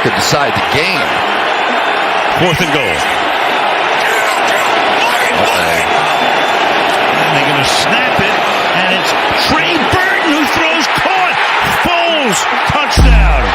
could decide the game. 4th and goal. And they're going to snap it, and it's Trey Burton who throws caught. Foles, touchdown.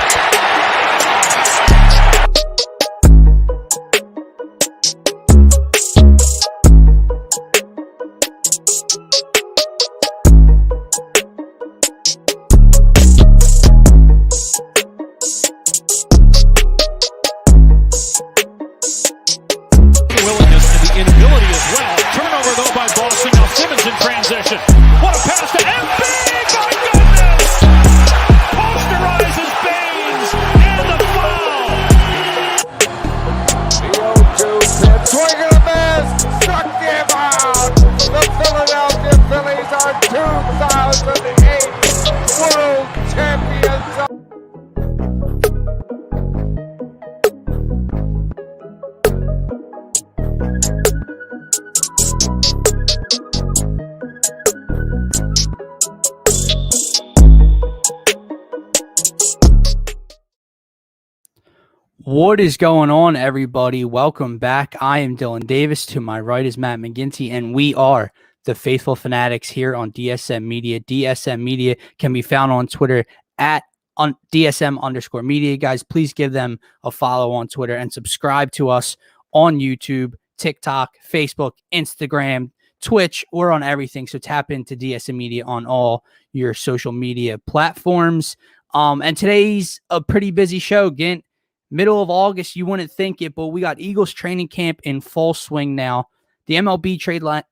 What is going on, everybody? Welcome back. I am Dylan Davis. To my right is Matt McGinty, and we are the Phaithful Phanatics here on DSM Media. DSM Media can be found on Twitter at DSM_media. Guys, please give them a follow on Twitter and subscribe to us on YouTube, TikTok, Facebook, Instagram, Twitch. We're on everything, so tap into DSM Media on all your social media platforms. And today's a pretty busy show, Gint. Middle of August, you wouldn't think it, but we got Eagles training camp in full swing now. The MLB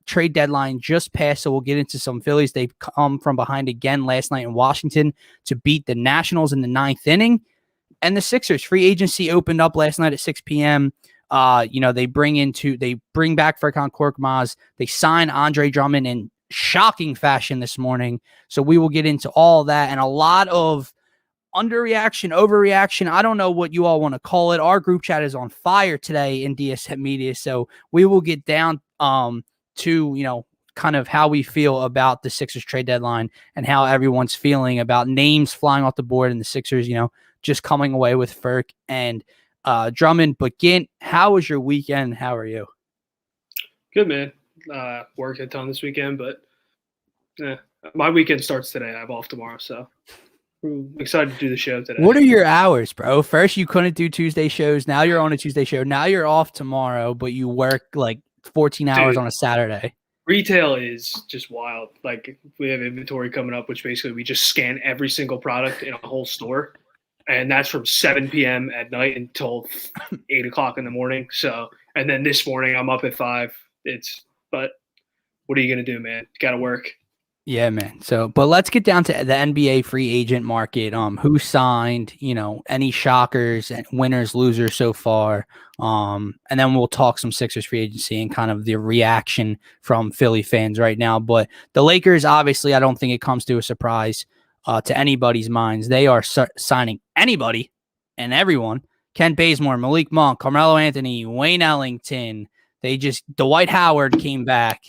trade deadline just passed, so we'll get into some Phillies. They've come from behind again last night in Washington to beat the Nationals in the 9th inning. And the Sixers free agency opened up last night at 6 p.m. They bring back furkan, korkmaz. They sign Andre Drummond in shocking fashion this morning. So we will get into all that and a lot of underreaction, overreaction. I don't know what you all want to call it. Our group chat is on fire today in DSM Media, so we will get down to kind of how we feel about the Sixers trade deadline and how everyone's feeling about names flying off the board and the Sixers, just coming away with Furk and Drummond. But Gint, how was your weekend? How are you? Good, man. Worked a ton this weekend, but my weekend starts today. I'm off tomorrow, so I'm excited to do the show today. What are your hours, bro? First, you couldn't do Tuesday shows. Now you're on a Tuesday show. Now you're off tomorrow, but you work like 14 hours on a Saturday. Retail is just wild. Like, we have inventory coming up, which basically we just scan every single product in a whole store. And that's from 7 p.m. at night until 8 o'clock in the morning. So, and then this morning I'm up at 5. But what are you going to do, man? Got to work. Yeah, man. So, but let's get down to the NBA free agent market. Who signed, any shockers and winners, losers so far. And then we'll talk some Sixers free agency and kind of the reaction from Philly fans right now. But the Lakers, obviously, I don't think it comes to a surprise to anybody's minds. They are signing anybody and everyone. Kent Bazemore, Malik Monk, Carmelo Anthony, Wayne Ellington. Dwight Howard came back.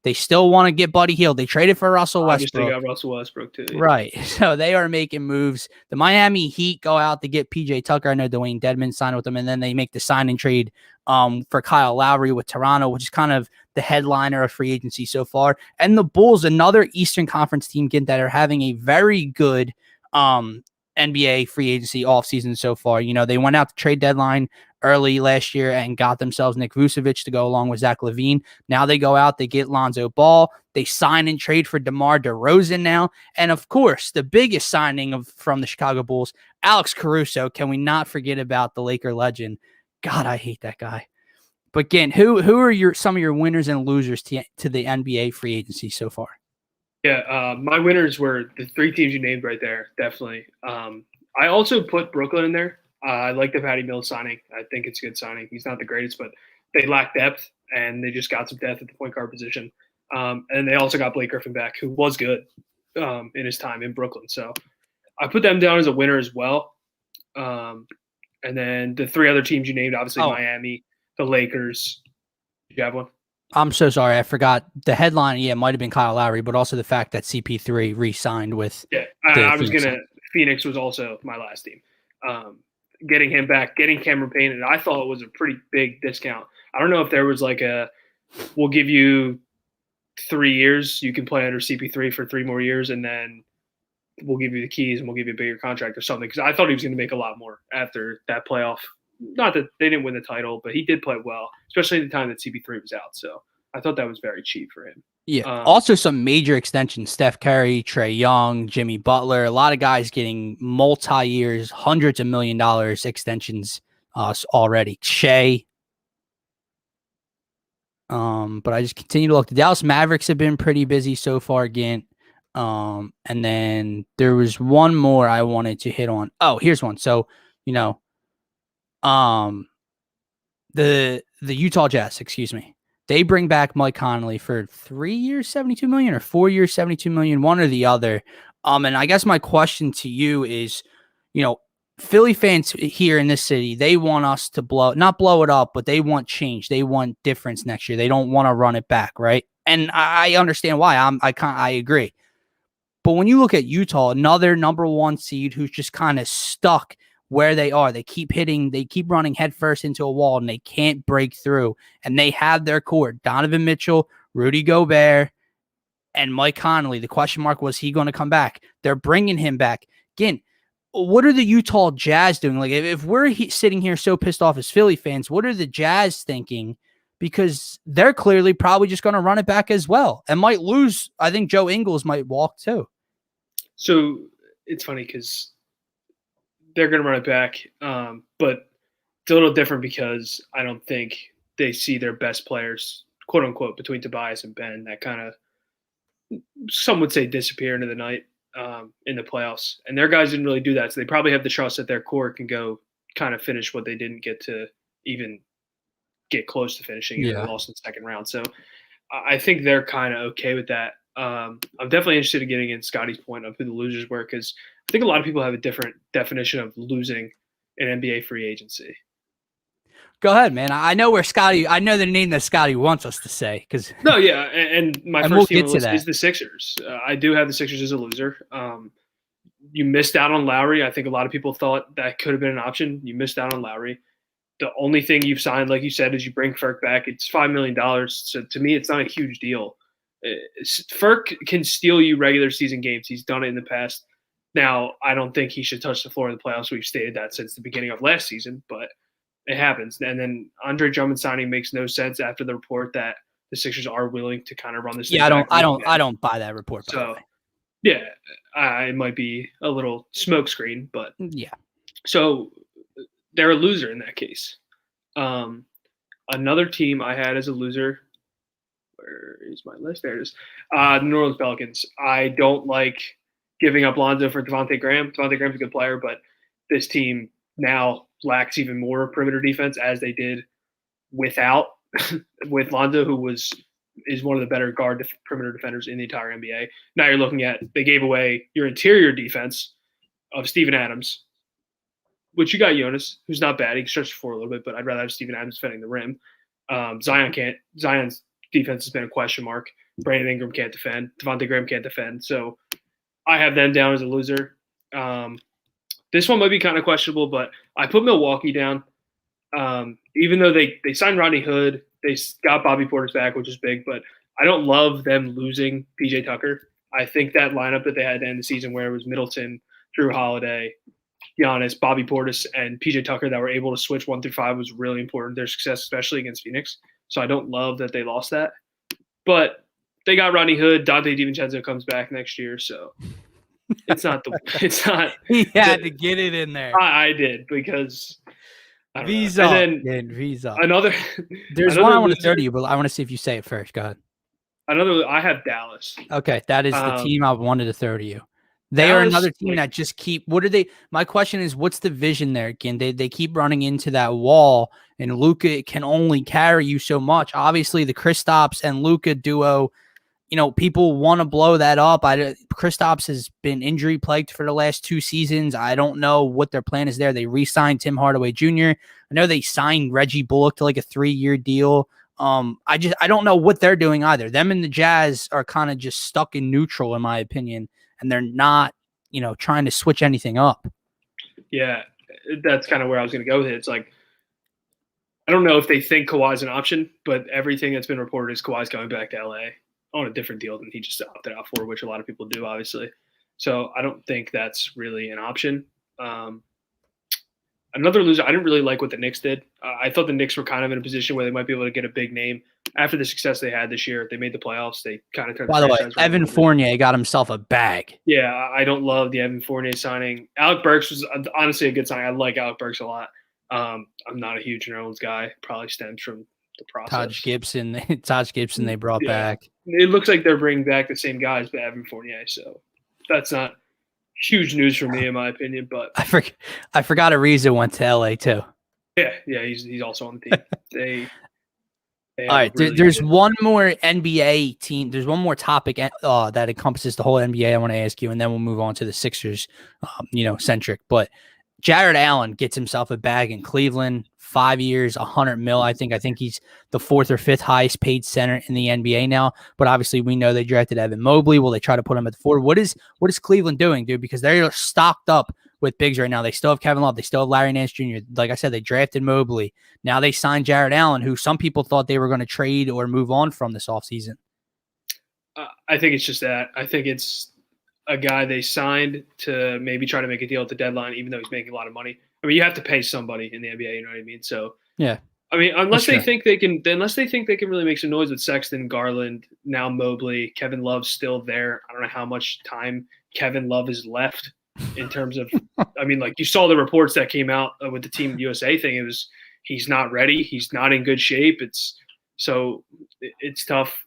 They still want to get Buddy Hield. They traded for Russell Westbrook. They got Russell Westbrook too. Yeah. Right. So they are making moves. The Miami Heat go out to get PJ Tucker. I know Dwayne Dedman signed with them, and then they make the sign and trade for Kyle Lowry with Toronto, which is kind of the headliner of free agency so far. And the Bulls, another Eastern Conference team, that are having a very good NBA free agency offseason so far. They went out to trade deadline early last year and got themselves Nick Vucevic to go along with Zach LaVine. Now they go out, they get Lonzo Ball. They sign and trade for DeMar DeRozan now. And of course, the biggest signing from the Chicago Bulls, Alex Caruso. Can we not forget about the Laker legend? God, I hate that guy. But again, who are some of your winners and losers to the NBA free agency so far? Yeah, my winners were the 3 teams you named right there, definitely. I also put Brooklyn in there. I like the Patty Mills signing. I think it's a good signing. He's not the greatest, but they lack depth, and they just got some depth at the point guard position. And they also got Blake Griffin back, who was good in his time in Brooklyn. So I put them down as a winner as well. And then the 3 other teams you named, obviously Miami, the Lakers. Did you have one? I'm so sorry. I forgot the headline. Yeah, it might have been Kyle Lowry, but also the fact that CP3 re-signed with. Yeah, I was going to – Phoenix was also my last team. getting him back, getting Cameron Payne, and I thought it was a pretty big discount. I don't know if there was like we'll give you 3 years, you can play under CP3 for 3 more years, and then we'll give you the keys and we'll give you a bigger contract or something. Because I thought he was going to make a lot more after that playoff. Not that they didn't win the title, but he did play well, especially the time that CP3 was out. So I thought that was very cheap for him. Yeah. Also, some major extensions: Steph Curry, Trae Young, Jimmy Butler. A lot of guys getting multi-years, hundreds of $1 million extensions already. Shea. But I just continue to look. The Dallas Mavericks have been pretty busy so far, Gint. And then there was one more I wanted to hit on. Oh, here's one. So, the Utah Jazz, excuse me. They bring back Mike Conley for 3 years, $72 million, or 4 years, $72 million, one or the other. And I guess my question to you is, Philly fans here in this city, they want us to not blow it up, but they want change. They want difference next year. They don't want to run it back, right? And I understand why. I agree. But when you look at Utah, another number 1 seed who's just kind of stuck where they are, they keep running headfirst into a wall and they can't break through. And they have their core: Donovan Mitchell, Rudy Gobert, and Mike Conley. The question mark was he going to come back? They're bringing him back. Again, what are the Utah Jazz doing? Like, if we're sitting here so pissed off as Philly fans, what are the Jazz thinking? Because they're clearly probably just going to run it back as well and might lose. I think Joe Ingles might walk too. So it's funny because they're going to run it back, but it's a little different because I don't think they see their best players, quote unquote, between Tobias and Ben, that kind of, some would say, disappear into the night in the playoffs. And their guys didn't really do that. So they probably have the trust that their core can go kind of finish what they didn't get to even get close to finishing. They lost in the second round. So I think they're kind of okay with that. I'm definitely interested in getting in Scotty's point of who the losers were, because I think a lot of people have a different definition of losing in NBA free agency. Go ahead, man. I know I know the name that Scotty wants us to say. No, yeah, and my first team on the list is the Sixers. I do have the Sixers as a loser. You missed out on Lowry. I think a lot of people thought that could have been an option. You missed out on Lowry. The only thing you've signed, like you said, is you bring Furk back. It's $5 million. So to me, it's not a huge deal. Furk can steal you regular season games. He's done it in the past. Now, I don't think he should touch the floor in the playoffs. We've stated that since the beginning of last season, but it happens. And then Andre Drummond signing makes no sense after the report that the Sixers are willing to kind of run this. Yeah, I don't buy that report. So, yeah, it might be a little smokescreen, but yeah. So they're a loser in that case. Another team I had as a loser. Where is my list? There it is. The New Orleans Pelicans. I don't like giving up Lonzo for Devontae Graham. Devontae Graham's a good player, but this team now lacks even more perimeter defense, as they did with Lonzo, who is one of the better perimeter defenders in the entire NBA. Now you're looking at, they gave away your interior defense of Steven Adams, which you got Jonas, who's not bad. He can stretch the floor a little bit, but I'd rather have Steven Adams defending the rim. Zion's defense has been a question mark. Brandon Ingram can't defend. Devontae Graham can't defend. So I have them down as a loser. This one might be kind of questionable, but I put Milwaukee down. Even though they signed Rodney Hood, they got Bobby Portis back, which is big, but I don't love them losing PJ Tucker. I think that lineup that they had to end the season, where it was Middleton, Drew Holiday, Giannis, Bobby Portis, and PJ Tucker, that were able to switch 1 through 5, was really important. Their success, especially against Phoenix. So I don't love that they lost that. But they got Rodney Hood. Dante DiVincenzo comes back next year, so it's not. He had to get it in there. I did, because Visa. And then Visa. There's one I want to throw to you, but I want to see if you say it first. Go ahead. I have Dallas. Okay, that is the team I wanted to throw to you. They are another team that just keep. What are they? My question is, what's the vision there? Again, they keep running into that wall, and Luka can only carry you so much. Obviously, the Kristaps and Luka duo, people want to blow that up. Kristaps has been injury plagued for the last 2 seasons. I don't know what their plan is there. They re-signed Tim Hardaway Jr. I know they signed Reggie Bullock to like a 3-year deal. I don't know what they're doing either. Them and the Jazz are kind of just stuck in neutral, in my opinion, and they're not, trying to switch anything up. Yeah, that's kind of where I was going to go with it. It's like, I don't know if they think Kawhi's an option, but everything that's been reported is Kawhi's going back to LA on a different deal than he just opted out for, which a lot of people do, obviously. So I don't think that's really an option. Another loser, I didn't really like what the Knicks did. I thought the Knicks were kind of in a position where they might be able to get a big name. After the success they had this year, they made the playoffs. They kind of turned By the way, Evan Fournier got himself a bag. Yeah, I don't love the Evan Fournier signing. Alec Burks was honestly a good signing. I like Alec Burks a lot. I'm not a huge Nerlens guy. Probably stems from the process. Taj Gibson they brought back. It looks like they're bringing back the same guys, but Evan Fournier. So that's not huge news for me, in my opinion. But I forgot Ariza went to LA too. Yeah, he's also on the team. All right, there's one more NBA team. There's one more topic that encompasses the whole NBA I want to ask you, and then we'll move on to the Sixers, centric. But Jared Allen gets himself a bag in Cleveland, 5 years, $100 million. I think he's the 4th or 5th highest paid center in the NBA now. But obviously, we know they drafted Evan Mobley. Will they try to put him at the 4? What is Cleveland doing, dude? Because they're stocked up with bigs right now. They still have Kevin Love. They still have Larry Nance Jr. Like I said, they drafted Mobley. Now they signed Jared Allen, who some people thought they were going to trade or move on from this offseason. I think it's just that. I think it's a guy they signed to maybe try to make a deal at the deadline, even though he's making a lot of money. I mean, you have to pay somebody in the NBA, you know what I mean? So yeah. I mean, unless they think they can really make some noise with Sexton, Garland, now Mobley, Kevin Love's still there. I don't know how much time Kevin Love is left in terms of, I mean, like you saw the reports that came out with the Team USA thing. It was, he's not ready. He's not in good shape. It's tough.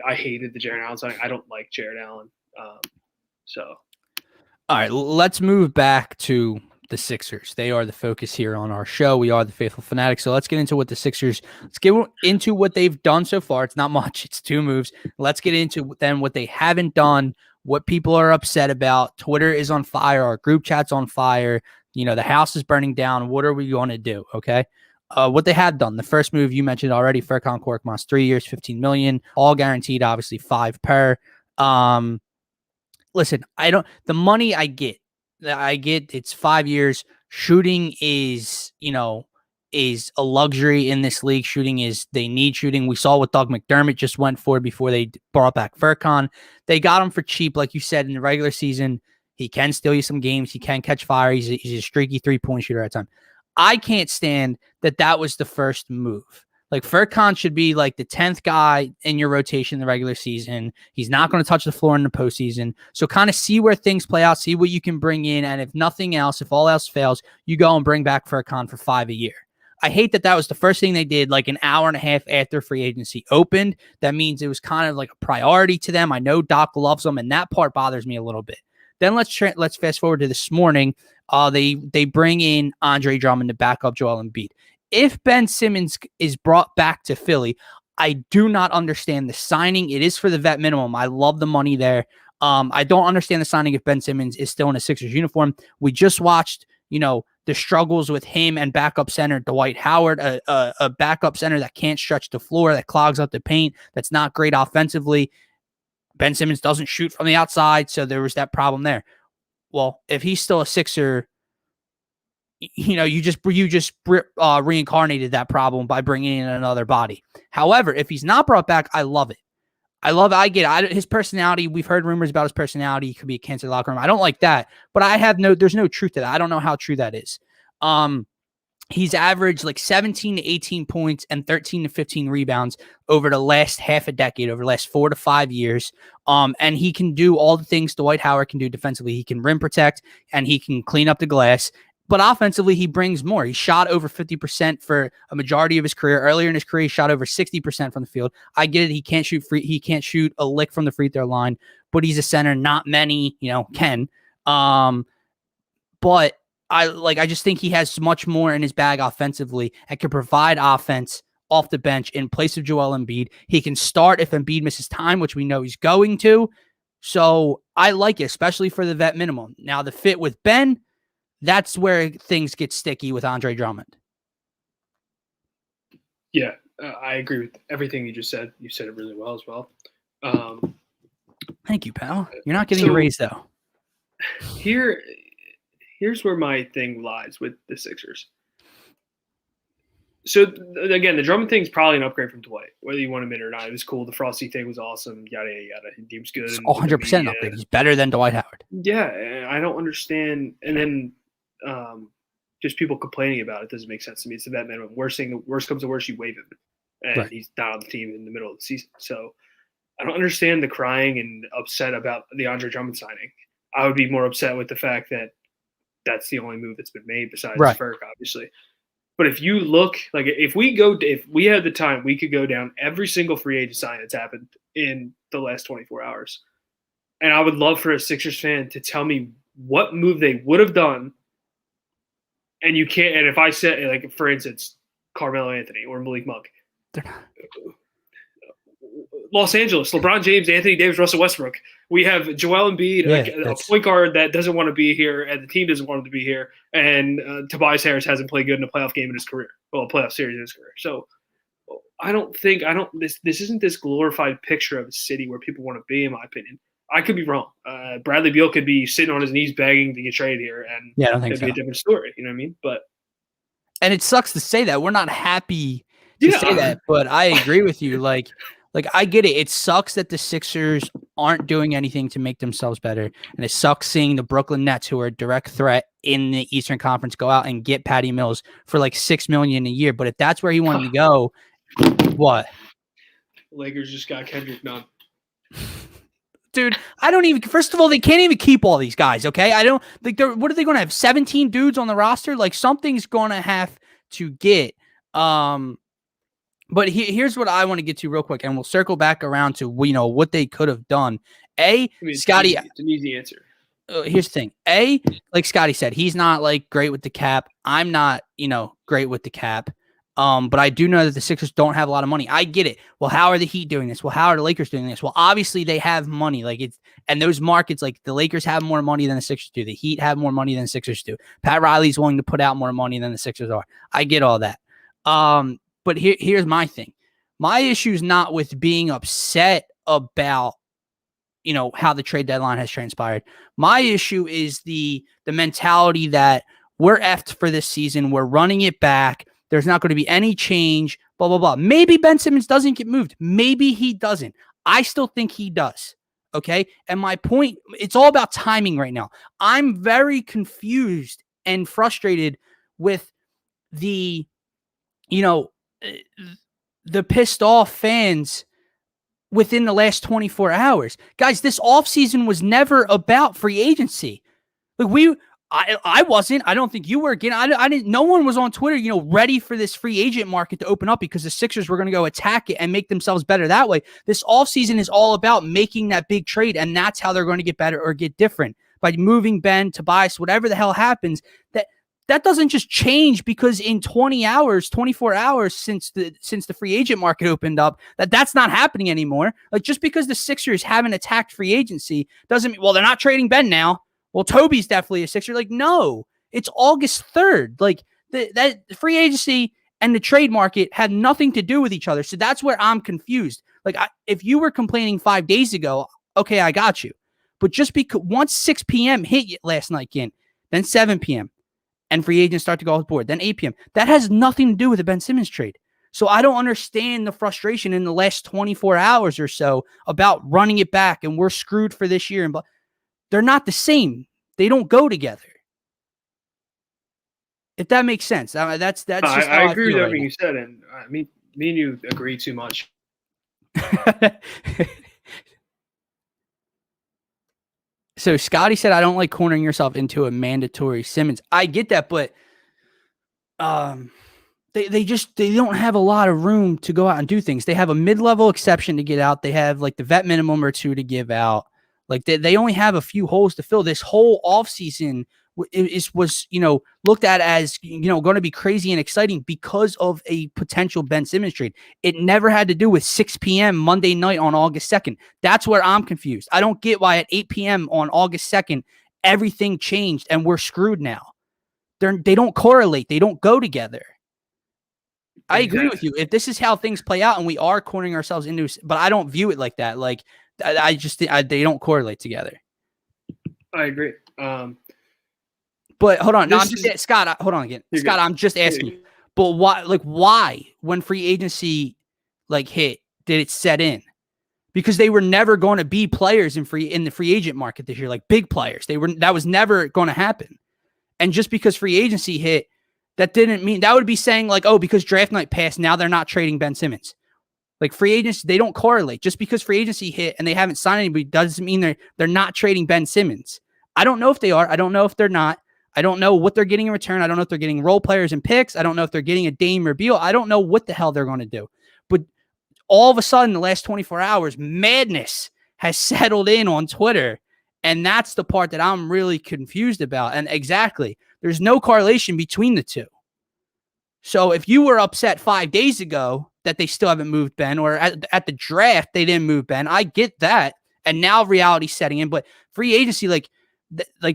I hated the Jared Allen signing. I don't like Jared Allen. All right, let's move back to the Sixers. They are the focus here on our show. We are the Faithful Fanatics. So let's get into what they've done so far. It's not much. It's 2 moves. Let's get into then what they haven't done, what people are upset about. Twitter is on fire. Our group chat's on fire. The house is burning down. What are we going to do? Okay. What they had done. The first move you mentioned already, furkan korkmaz, 3 years, $15 million, all guaranteed, obviously 5 per. Listen, the money I get it's 5 years. Shooting is a luxury in this league. They need shooting. We saw what Doug McDermott just went for before they brought back Furkan. They got him for cheap, like you said, in the regular season. He can steal you some games. He can catch fire. He's a streaky 3-point shooter at time. I can't stand that was the first move. Like Furkan should be like the 10th guy in your rotation in the regular season. He's not going to touch the floor in the postseason. So kind of see where things play out, see what you can bring in. And if nothing else, if all else fails, you go and bring back Furkan for 5 a year. I hate that was the first thing they did like an hour and a half after free agency opened. That means it was kind of like a priority to them. I know Doc loves them, and that part bothers me a little bit. Then let's fast forward to this morning. They bring in Andre Drummond to back up Joel Embiid. If Ben Simmons is brought back to Philly, I do not understand the signing. It is for the vet minimum. I love the money there. I don't understand the signing if Ben Simmons is still in a Sixers uniform. We just watched, the struggles with him and backup center Dwight Howard, a backup center that can't stretch the floor, that clogs up the paint, that's not great offensively. Ben Simmons doesn't shoot from the outside, so there was that problem there. Well, if he's still a Sixer, you just reincarnated that problem by bringing in another body. However, if he's not brought back, I love it. I get it. His personality. We've heard rumors about his personality. He could be a cancer locker room. I don't like that, but there's no truth to that. I don't know how true that is. He's averaged like 17 to 18 points and 13 to 15 rebounds over the last half a decade, over the last 4 to 5 years. And he can do all the things Dwight Howard can do defensively. He can rim protect and he can clean up the glass. But offensively, he brings more. He shot over 50% for a majority of his career. Earlier in his career, he shot over 60% from the field. I get it. He can't shoot a lick from the free throw line, but he's a center. Not many, can. But I just think he has much more in his bag offensively and can provide offense off the bench in place of Joel Embiid. He can start if Embiid misses time, which we know he's going to. So I like it, especially for the vet minimum. Now the fit with Ben, that's where things get sticky with Andre Drummond. Yeah, I agree with everything you just said. You said it really well as well. Thank you, pal. You're not getting a raise, though. Here's here's where my thing lies with the Sixers. So again, the Drummond thing is probably an upgrade from Dwight, whether you want to admit it or not. It was cool. The Frosty thing was awesome. Yada yada yada. He was good. It's 100% upgrade. He's better than Dwight Howard. Yeah, I don't understand. And then just people complaining about it doesn't make sense to me. It's the vet minimum. Worst comes to worst, you waive him, and he's not on the team in the middle of the season. So I don't understand the crying and upset about the Andre Drummond signing. I would be more upset with the fact that that's the only move that's been made besides Furk, obviously. But if you look, like if we had the time, we could go down every single free agent sign that's happened in the last 24 hours. And I would love for a Sixers fan to tell me what move they would have done. And you can't, and if I said, like, for instance, Carmelo Anthony or Malik Monk, Los Angeles, LeBron James, Anthony Davis, Russell Westbrook. We have Joel Embiid, a point guard that doesn't want to be here, and the team doesn't want him to be here. And Tobias Harris hasn't played good in a playoff game in his career, well, a playoff series in his career. So this isn't this glorified picture of a city where people want to be, in my opinion. I could be wrong. Bradley Beal could be sitting on his knees begging to get traded here, and I don't think it'd be a different story. You know what I mean? And it sucks to say that. We're not happy to say that, but I agree with you. Like I get it. It sucks that the Sixers aren't doing anything to make themselves better. And it sucks seeing the Brooklyn Nets, who are a direct threat in the Eastern Conference, go out and get Patty Mills for like $6 million a year. But if that's where he wanted to go, what? Lakers just got Kendrick Nunn. Dude, I don't even, first of all, they can't even keep all these guys, okay? I don't think what are they going to have? 17 dudes on the roster? Like, something's going to have to get. But here's what I want to get to real quick, and we'll circle back around to, what they could have done. Scotty. It's an easy answer. Here's the thing. Like Scotty said, he's not like great with the cap. I'm not, great with the cap. But I do know that the Sixers don't have a lot of money. I get it. Well, how are the Heat doing this? Well, how are the Lakers doing this? Well, obviously they have money. And those markets, like the Lakers have more money than the Sixers do. The Heat have more money than the Sixers do. Pat Riley's willing to put out more money than the Sixers are. I get all that. But here's my thing. My issue is not with being upset about, how the trade deadline has transpired. My issue is the mentality that we're effed for this season. We're running it back. There's not going to be any change, blah, blah, blah. Maybe Ben Simmons doesn't get moved. Maybe he doesn't. I still think he does. Okay. And my point, it's all about timing right now. I'm very confused and frustrated with the pissed off fans within the last 24 hours. Guys, this offseason was never about free agency. Like I wasn't. I don't think you were. Again, I didn't. No one was on Twitter, ready for this free agent market to open up because the Sixers were going to go attack it and make themselves better that way. This offseason is all about making that big trade, and that's how they're going to get better or get different by moving Ben, Tobias, whatever the hell happens. That doesn't just change because in 24 hours since the free agent market opened up, that's not happening anymore. Like, just because the Sixers haven't attacked free agency doesn't mean, well, they're not trading Ben now. Well, Toby's definitely a Sixer. Like, no, it's August 3rd. Like, that free agency and the trade market had nothing to do with each other. So that's where I'm confused. Like, if you were complaining 5 days ago, okay, I got you. But just because once 6 p.m. hit last night, Gint, then 7 p.m., and free agents start to go off board, then 8 p.m., that has nothing to do with the Ben Simmons trade. So I don't understand the frustration in the last 24 hours or so about running it back and we're screwed for this year. But they're not the same. They don't go together. If that makes sense. That's just I agree with everything you said, and me and you agree too much. So Scotty said, I don't like cornering yourself into a mandatory Simmons. I get that, but they don't have a lot of room to go out and do things. They have a mid-level exception to get out. They have like the vet minimum or two to give out. Like they only have a few holes to fill. This whole offseason was looked at as going to be crazy and exciting because of a potential Ben Simmons trade. It never had to do with 6 p.m. Monday night on August 2nd. That's where I'm confused. I don't get why at 8 p.m. on August 2nd everything changed and we're screwed now. They don't correlate. They don't go together. I agree with you. If this is how things play out and we are cornering ourselves into, but I don't view it like that. Like I just they don't correlate together. I agree. But hold on. No, I'm just Scott. Hold on again, Scott. I'm just asking you. But why? Like, why when free agency hit did it set in? Because they were never going to be players in the free agent market this year, like big players. That was never going to happen. And just because free agency hit, that didn't mean that would be saying like, oh, because draft night passed, now they're not trading Ben Simmons. Like free agents, they don't correlate. Just because free agency hit and they haven't signed anybody doesn't mean they're not trading Ben Simmons. I don't know if they are. I don't know if they're not. I don't know what they're getting in return. I don't know if they're getting role players and picks. I don't know if they're getting a Dame or Beal. I don't know what the hell they're going to do. But all of a sudden, the last 24 hours, madness has settled in on Twitter. And that's the part that I'm really confused about. And exactly, there's no correlation between the two. So if you were upset 5 days ago that they still haven't moved Ben, or at the draft, they didn't move Ben, I get that. And now reality's setting in. But free agency,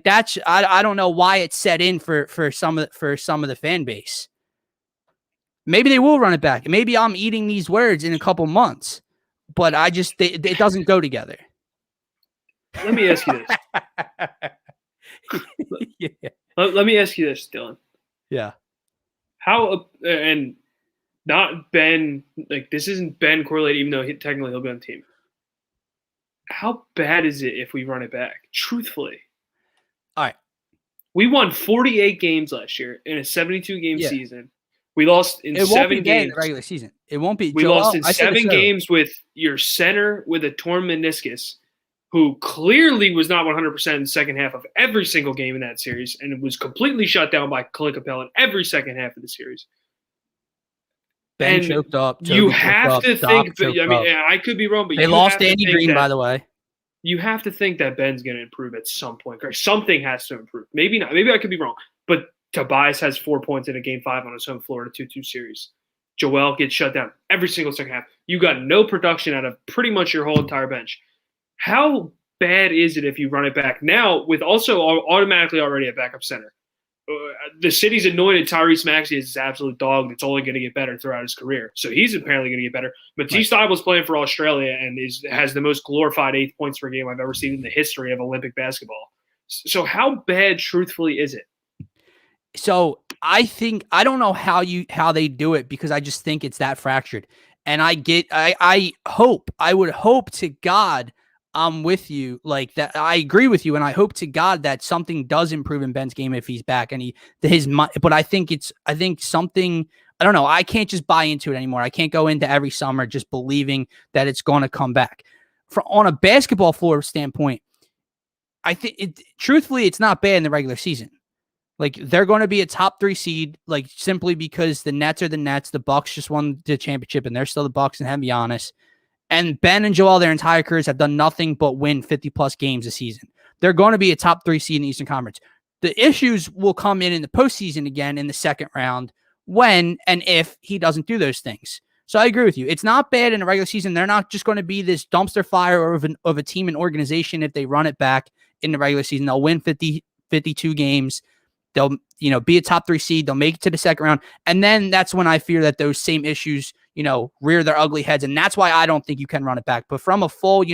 that's I don't know why it set in for some of the fan base. Maybe they will run it back. Maybe I'm eating these words in a couple months, but it doesn't go together. Let me ask you this. Yeah. Let me ask you this, Dylan. Yeah. How and not Ben, like this isn't Ben correlated, even though technically he'll be on the team. How bad is it if we run it back? Truthfully. All right. We won 48 games last year in a 72-game season. We lost in 7 games. In the regular season. It won't be. We lost in 7 games with your center with a torn meniscus, who clearly was not 100% in the second half of every single game in that series, and it was completely shut down by Clint Capella in every second half of the series. Ben choked up. You have to think. I mean, I could be wrong, but they lost Andy Green, by the way. You have to think that Ben's going to improve at some point. Or something has to improve. Maybe not. Maybe I could be wrong. But Tobias has 4 points in a Game 5 on his home Florida 2-2 series. Joel gets shut down every single second half. You got no production out of pretty much your whole entire bench. How bad is it if you run it back now with also automatically already a backup center? The city's anointed Tyrese Maxey as his absolute dog that's only going to get better throughout his career. So he's apparently going to get better. Matisse Thybulle's playing for Australia and has the most glorified 8 points per game I've ever seen in the history of Olympic basketball. So how bad, truthfully, is it? So I don't know how they do it, because I just think it's that fractured. And I would hope to God I'm with you like that. I agree with you. And I hope to God that something does improve in Ben's game if he's back and but I think something, I don't know. I can't just buy into it anymore. I can't go into every summer just believing that it's going to come back. On a basketball floor standpoint, I think truthfully, it's not bad in the regular season. Like they're going to be a top 3 seed, like simply because the Nets are the Nets. The Bucks just won the championship and they're still the Bucks and have Giannis. And Ben and Joel, their entire careers, have done nothing but win 50-plus games a season. They're going to be a top 3 seed in the Eastern Conference. The issues will come in the postseason again in the second round when and if he doesn't do those things. So I agree with you. It's not bad in the regular season. They're not just going to be this dumpster fire of a team and organization if they run it back in the regular season. They'll win 52 games. They'll be a top 3 seed. They'll make it to the second round. And then that's when I fear that those same issues rear their ugly heads. And that's why I don't think you can run it back. But from a full,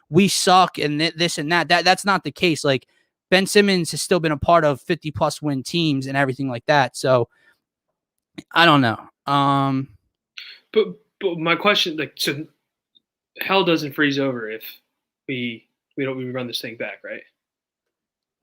we suck and this and that's not the case. Like Ben Simmons has still been a part of 50-plus win teams and everything like that. So I don't know. But my question, so hell doesn't freeze over if we run this thing back, right?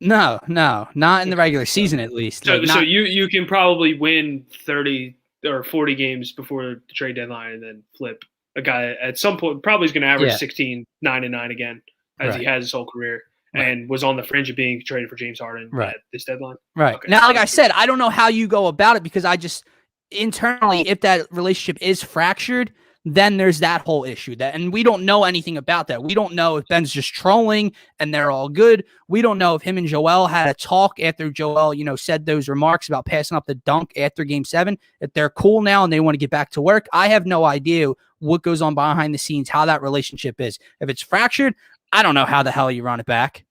No, not in the regular season at least. So you can probably win 30 or 40 games before the trade deadline and then flip a guy at some point. Probably is going to average 16, 9-9 again as he has his whole career and was on the fringe of being traded for James Harden at this deadline. Right. Okay. Now, like I said, I don't know how you go about it because I just internally, if that relationship is fractured, then there's that whole issue and we don't know anything about that. We don't know if Ben's just trolling and they're all good. We don't know if him and Joel had a talk after Joel, said those remarks about passing up the dunk after Game 7, if they're cool now and they want to get back to work. I have no idea what goes on behind the scenes, how that relationship is. If it's fractured, I don't know how the hell you run it back.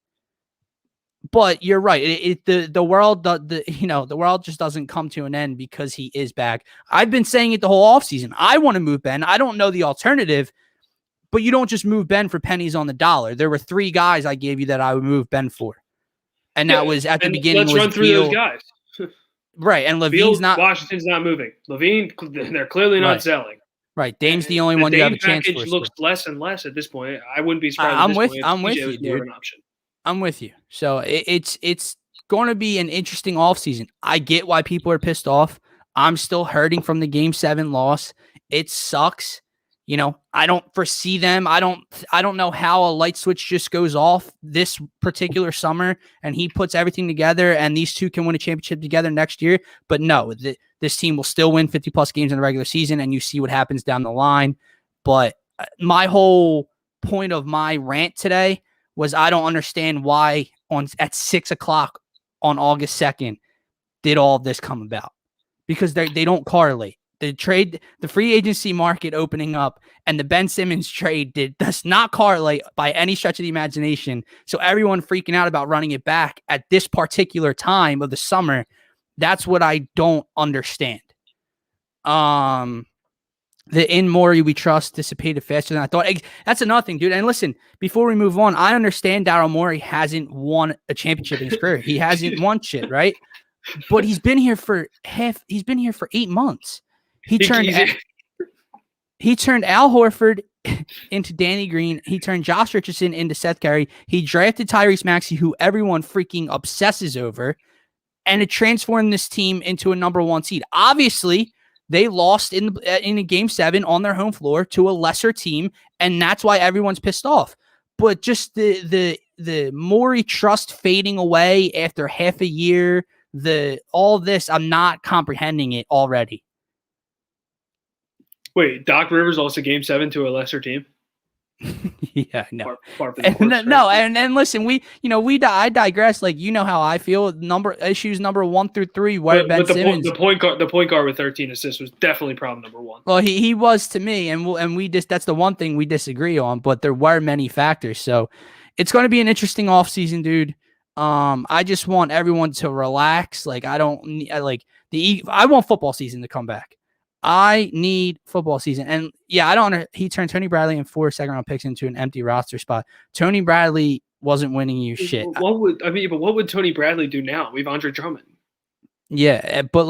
But you're right. The world just doesn't come to an end because he is back. I've been saying it the whole offseason. I want to move Ben. I don't know the alternative, but you don't just move Ben for pennies on the dollar. There were 3 guys I gave you that I would move Ben for. And that was at the beginning. Let's run through those guys. Right, and Levine's not. Washington's not moving. Levine, they're clearly not selling. Right, Dame's the only one you have a chance for. The package looks less and less at this point. I wouldn't be surprised. I'm with you, dude. I'm with you. So it's going to be an interesting offseason. I get why people are pissed off. I'm still hurting from the Game 7 loss. It sucks. You know, I don't foresee them. I don't know how a light switch just goes off this particular summer and he puts everything together and these two can win a championship together next year. But no, this team will still win 50-plus games in the regular season, and you see what happens down the line. But my whole point of my rant today was I don't understand why at 6 o'clock on August 2nd did all of this come about, because they don't correlate. The free agency market opening up and the Ben Simmons trade does not correlate by any stretch of the imagination. So everyone freaking out about running it back at this particular time of the summer, that's what I don't understand. The in Morey we trust dissipated faster than I thought. That's another thing, dude. And listen, before we move on, I understand Daryl Morey hasn't won a championship in his career. He hasn't won shit, right? But he's been here for 8 months. He turned Al Horford into Danny Green. He turned Josh Richardson into Seth Curry. He drafted Tyrese Maxey, who everyone freaking obsesses over, and it transformed this team into a number 1 seed. Obviously, they lost in a Game 7 on their home floor to a lesser team, and that's why everyone's pissed off. But just the Morey trust fading away after half a year, all this, I'm not comprehending it already. Wait, Doc Rivers lost a Game 7 to a lesser team? Yeah, no. And listen, I digress. Like, you know how I feel. Issues number 1 through 3. Where Ben Simmons, the point guard with 13 assists was definitely problem number 1. Well, he was to me, and we just that's the one thing we disagree on. But there were many factors, so it's going to be an interesting offseason, dude. I just want everyone to relax. Like, I want football season to come back. I need football season. And yeah, he turned Tony Bradley and 4 second-round picks into an empty roster spot. Tony Bradley wasn't winning you shit. What would Tony Bradley do now? We have Andre Drummond. Yeah, but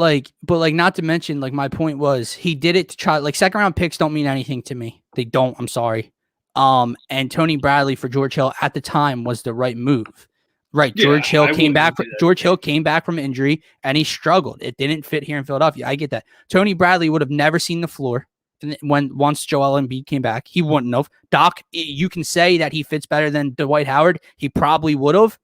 not to mention, like, my point was he did it to try, like, second-round picks don't mean anything to me. They don't. I'm sorry. And Tony Bradley for George Hill at the time was the right move. Right, George Hill came back. George Hill came back from injury, and he struggled. It didn't fit here in Philadelphia. I get that. Tony Bradley would have never seen the floor once Joel Embiid came back. He wouldn't have. Doc, you can say that he fits better than Dwight Howard. He probably would have.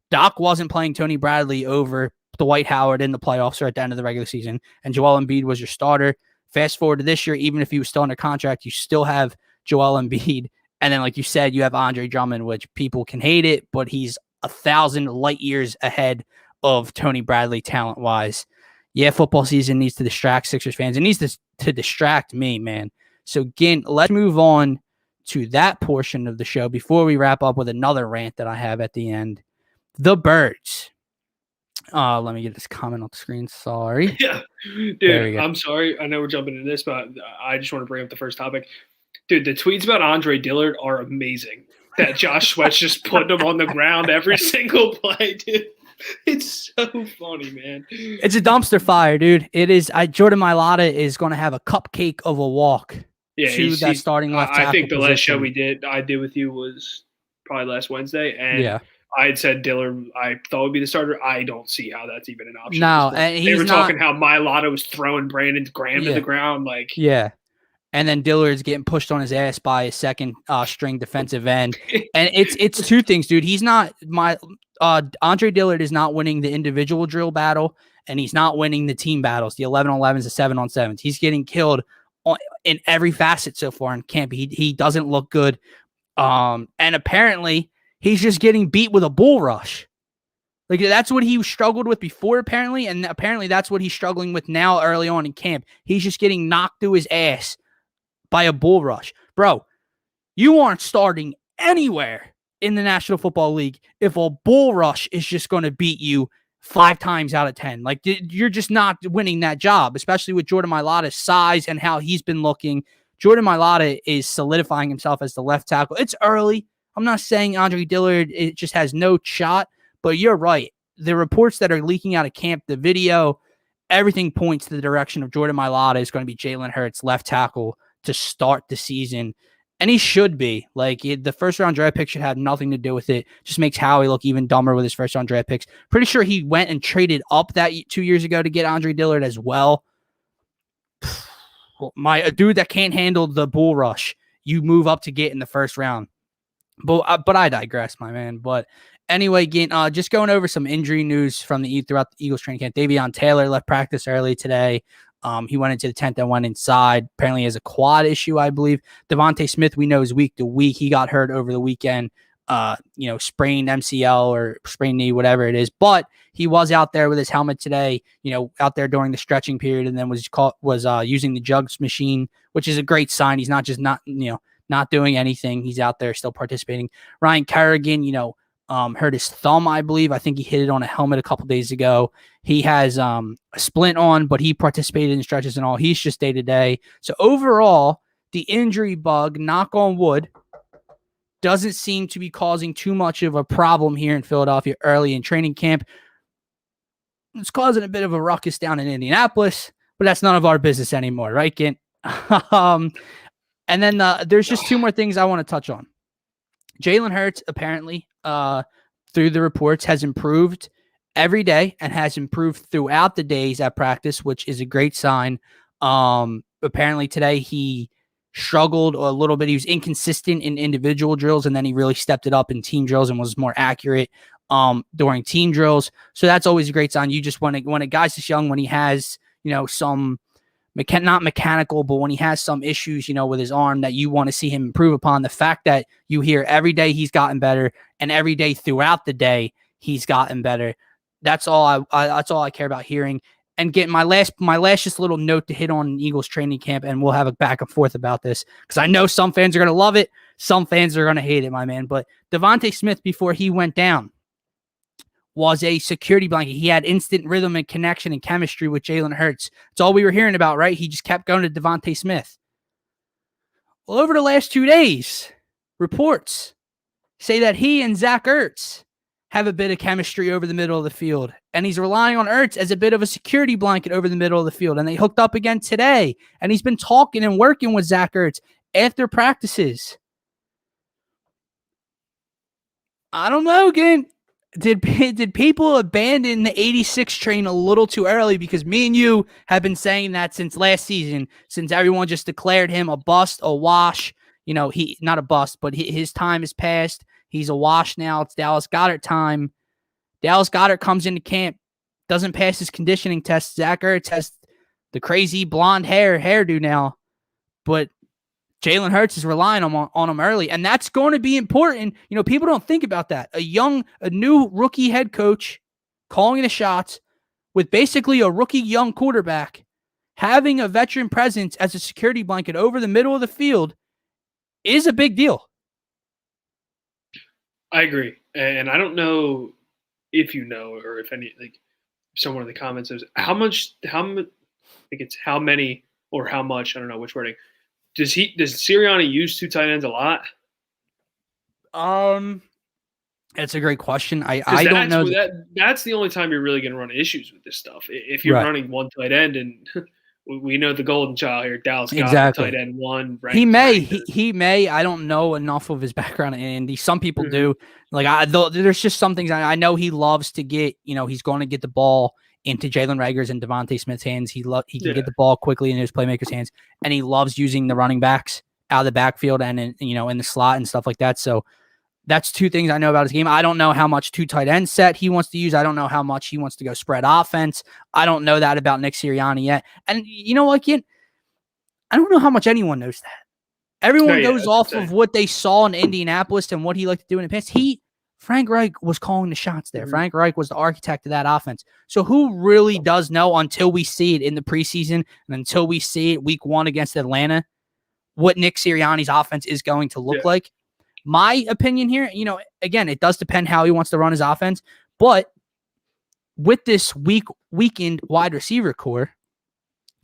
Doc wasn't playing Tony Bradley over Dwight Howard in the playoffs or at the end of the regular season, and Joel Embiid was your starter. Fast forward to this year, even if he was still under contract, you still have Joel Embiid, and then, like you said, you have Andre Drummond, which people can hate it, but he's 1,000 light years ahead of Tony Bradley talent-wise. Yeah, football season needs to distract Sixers fans. It needs to distract me, man. So, Gint, let's move on to that portion of the show before we wrap up with another rant that I have at the end. The Birds. Let me get this comment on the screen. Sorry. Yeah. Dude, I'm sorry. I know we're jumping into this, but I just want to bring up the first topic. Dude, the tweets about Andre Dillard are amazing. That Josh Sweat's just putting him on the ground every single play, dude. It's so funny, man. It's a dumpster fire, dude. It is. Jordan Mailata is going to have a cupcake of a walk to that starting left tackle. I think the position. last show I did with you was probably last Wednesday, and I had said Dillard I thought would be the starter. I don't see how that's even an option. No, and they were talking how Mailata was throwing Brandon Graham to the ground, like And then Dillard's getting pushed on his ass by a second string defensive end. And it's two things, dude. He's not Andre Dillard is not winning the individual drill battle, and he's not winning the team battles, the 11-on-11s, the 7-on-7s. He's getting killed in every facet so far in camp. He doesn't look good. And apparently he's just getting beat with a bull rush. Like, that's what he struggled with before, apparently, and apparently that's what he's struggling with now early on in camp. He's just getting knocked through his ass by a bull rush. Bro, you aren't starting anywhere in the National Football League if a bull rush is just going to beat you 5 times out of 10. Like, you're just not winning that job, especially with Jordan Mailata's size and how he's been looking. Jordan Mailata is solidifying himself as the left tackle. It's early. I'm not saying Andre Dillard just has no shot, but you're right. the reports that are leaking out of camp, the video, everything points to the direction of Jordan Mailata is going to be Jalen Hurts, left tackle, to start the season. And he should be. Like, the first-round draft pick should have nothing to do with it. Just makes Howie look even dumber with his first-round draft picks. Pretty sure he went and traded up that 2 years ago to get Andre Dillard as well. A dude that can't handle the bull rush, you move up to get in the first round. But I digress, my man. But anyway, Gint, just going over some injury news from throughout the Eagles training camp. Davion Taylor left practice early today. He went into the tent and went inside. Apparently, he has a quad issue, I believe. Devontae Smith, we know, is week to week. He got hurt over the weekend. Sprained MCL or sprained knee, whatever it is. But he was out there with his helmet today. Out there during the stretching period, and then was using the jugs machine, which is a great sign. He's not just not doing anything. He's out there still participating. Ryan Kerrigan, hurt his thumb, I believe. I think he hit it on a helmet a couple days ago. He has a splint on, but he participated in stretches and all. He's just day-to-day. So overall, the injury bug, knock on wood, doesn't seem to be causing too much of a problem here in Philadelphia early in training camp. It's causing a bit of a ruckus down in Indianapolis, but that's none of our business anymore, right, Gint? And then there's just two more things I want to touch on. Jalen Hurts, apparently, through the reports, has improved every day and has improved throughout the days at practice, which is a great sign. Apparently today he struggled a little bit. He was inconsistent in individual drills, and then he really stepped it up in team drills and was more accurate during team drills. So that's always a great sign. You just when a guy's this young, when he has, some not mechanical, but when he has some issues, with his arm that you want to see him improve upon, the fact that you hear every day he's gotten better and every day throughout the day he's gotten better. That's all I care about hearing. And getting my last just little note to hit on Eagles training camp, and we'll have a back and forth about this because I know some fans are going to love it. Some fans are going to hate it, my man. But Devontae Smith, before he went down, was a security blanket. He had instant rhythm and connection and chemistry with Jalen Hurts. That's all we were hearing about, right? He just kept going to Devontae Smith. Well, over the last 2 days, reports say that he and Zach Ertz have a bit of chemistry over the middle of the field, and he's relying on Ertz as a bit of a security blanket over the middle of the field, and they hooked up again today, and he's been talking and working with Zach Ertz after practices. I don't know, again. Did people abandon the 86 train a little too early? Because me and you have been saying that since last season, since everyone just declared him a bust, a wash. He not a bust, but his time is past. He's a wash now. It's Dallas Goedert time. Dallas Goedert comes into camp, doesn't pass his conditioning test. Zach Ertz has the crazy blonde hairdo now, but Jalen Hurts is relying on him early, and that's going to be important. People don't think about that. A new rookie head coach calling the shots with basically a rookie young quarterback, having a veteran presence as a security blanket over the middle of the field is a big deal. I agree. And I don't know if you know, or if someone in the comments says how much, I think it's how many or how much, I don't know which wording. Does Sirianni use two tight ends a lot? That's a great question. I don't know. That's the only time you're really going to run issues with this stuff. If you're running one tight end, and we know the golden child here, Dallas Goedert, exactly. Tight end one. He may. I don't know enough of his background in Indy. Some people do. There's just some things I know he loves to get. He's going to get the ball into Jalen Reagor's and Devontae Smith's hands. He can get the ball quickly in his playmakers' hands, and he loves using the running backs out of the backfield and in the slot and stuff like that. So that's two things I know about his game. I don't know how much two tight end set he wants to use. I don't know how much he wants to go spread offense. I don't know that about Nick Sirianni yet. And you know what, Gint? I don't know how much anyone knows that. Everyone goes off of what they saw in Indianapolis and what he liked to do in the past. Frank Reich was calling the shots there. Mm-hmm. Frank Reich was the architect of that offense. So who really does know until we see it in the preseason and until we see it week 1 against Atlanta, what Nick Sirianni's offense is going to look like? My opinion here, again, it does depend how he wants to run his offense, but with this weakened wide receiver core,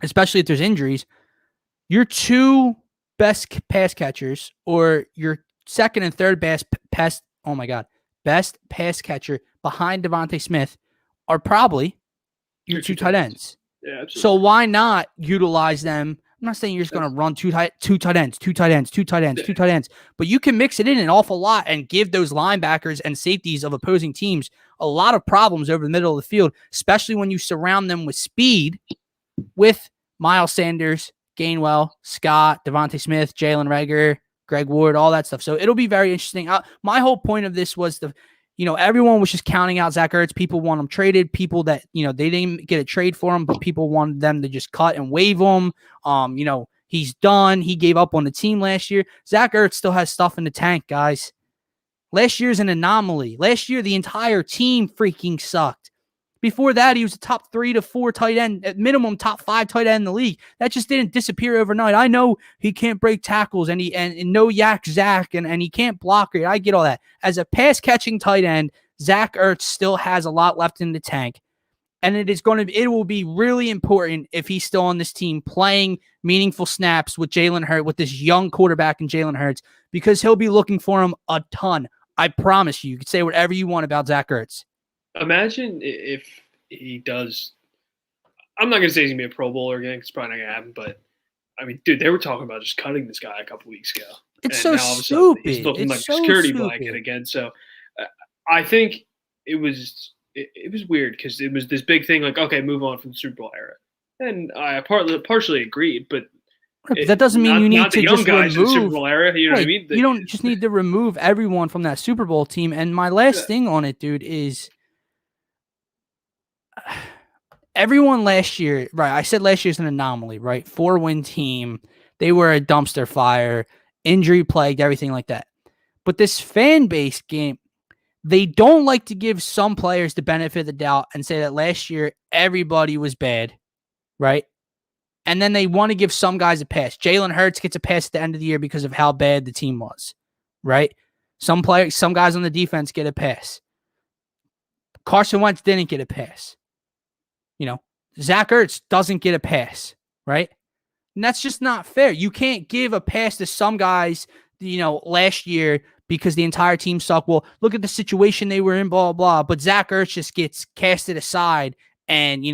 especially if there's injuries, your two best pass catchers or your second and third best pass catcher behind Devontae Smith are probably your two tight ends. Yeah, absolutely. So why not utilize them? I'm not saying you're just going to run two tight ends, but you can mix it in an awful lot and give those linebackers and safeties of opposing teams a lot of problems over the middle of the field, especially when you surround them with speed with Miles Sanders, Gainwell, Scott, Devontae Smith, Jalen Reagor, Greg Ward, all that stuff. So it'll be very interesting. My whole point of this was everyone was just counting out Zach Ertz. People want him traded. People that, they didn't get a trade for him, but people wanted them to just cut and waive him. He's done. He gave up on the team last year. Zach Ertz still has stuff in the tank, guys. Last year's an anomaly. Last year, the entire team freaking sucked. Before that, he was a top 3 to 4 tight end, at minimum top 5 tight end in the league. That just didn't disappear overnight. I know he can't break tackles and no yak Zach and he can't block it. I get all that. As a pass catching tight end, Zach Ertz still has a lot left in the tank. And it will be really important if he's still on this team playing meaningful snaps with Jalen Hurts, with this young quarterback in Jalen Hurts, because he'll be looking for him a ton. I promise you. You can say whatever you want about Zach Ertz. Imagine if he does. I'm not going to say he's going to be a Pro Bowler again, because it's probably not going to happen. But, I mean, dude, they were talking about just cutting this guy a couple weeks ago. It's so stupid. He's looking like a security blanket again. So I think it was weird, because it was this big thing like, okay, move on from the Super Bowl era. And I partially agreed, but that doesn't mean you need to just remove in the Super Bowl era. You know what I mean? You don't just need to remove everyone from that Super Bowl team. And my last thing on it, dude, is everyone last year, right? I said last year's an anomaly, right? 4-win team. They were a dumpster fire, injury plagued, everything like that. But this fan base game, they don't like to give some players the benefit of the doubt and say that last year everybody was bad, right? And then they want to give some guys a pass. Jalen Hurts gets a pass at the end of the year because of how bad the team was, right? Some guys on the defense get a pass. Carson Wentz didn't get a pass. Zach Ertz doesn't get a pass, right? And that's just not fair. You can't give a pass to some guys, last year because the entire team sucked. Well, look at the situation they were in, blah, blah, blah. But Zach Ertz just gets casted aside and,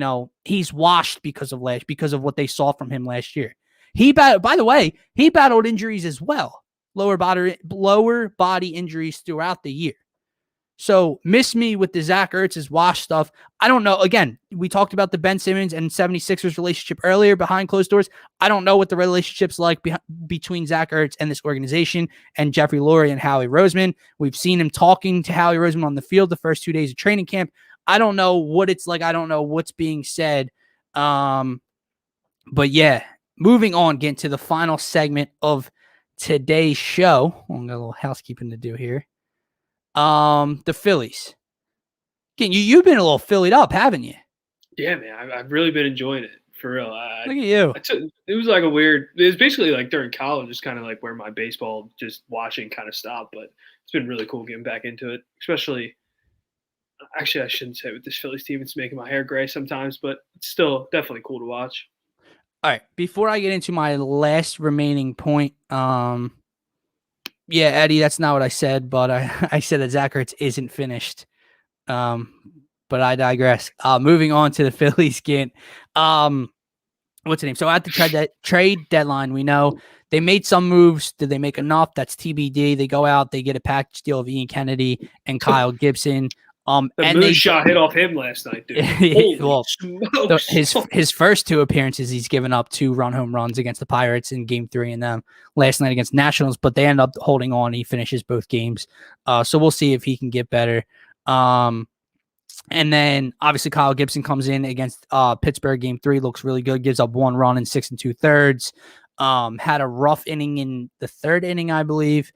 he's washed because of what they saw from him last year. By the way, he battled injuries as well. Lower body injuries throughout the year. So miss me with the Zach Ertz's wash stuff. I don't know. Again, we talked about the Ben Simmons and 76ers relationship earlier behind closed doors. I don't know what the relationship's like between Zach Ertz and this organization and Jeffrey Lurie and Howie Roseman. We've seen him talking to Howie Roseman on the field the first 2 days of training camp. I don't know what it's like. I don't know what's being said. But yeah, moving on, getting to the final segment of today's show. I've got a little housekeeping to do here. The Phillies. Again, you've been a little Phillied up, haven't you? Yeah, man. I've really been enjoying it, for real. Look at you. It was like it was basically like during college, just kind of like where my baseball just watching kind of stopped. But it's been really cool getting back into it, especially. Actually, I shouldn't say with this Phillies team. It's making my hair gray sometimes, but it's still definitely cool to watch. All right. Before I get into my last remaining point, yeah, Eddie, that's not what I said, but I said that Zach Ertz isn't finished. But I digress. Moving on to the Phillies, Gint. What's the name? So at the trade deadline, we know they made some moves. Did they make enough? That's TBD. They go out, they get a package deal of Ian Kennedy and Kyle Gibson. Moonshot hit off him last night, dude. Well, his first 2 appearances, he's given up 2 home runs against the Pirates in Game 3 and them last night against Nationals, but they end up holding on. He finishes both games. So we'll see if he can get better. And then obviously Kyle Gibson comes in against Pittsburgh Game 3, looks really good, gives up 1 run in 6 2/3. Had a rough inning in the 3rd inning, I believe.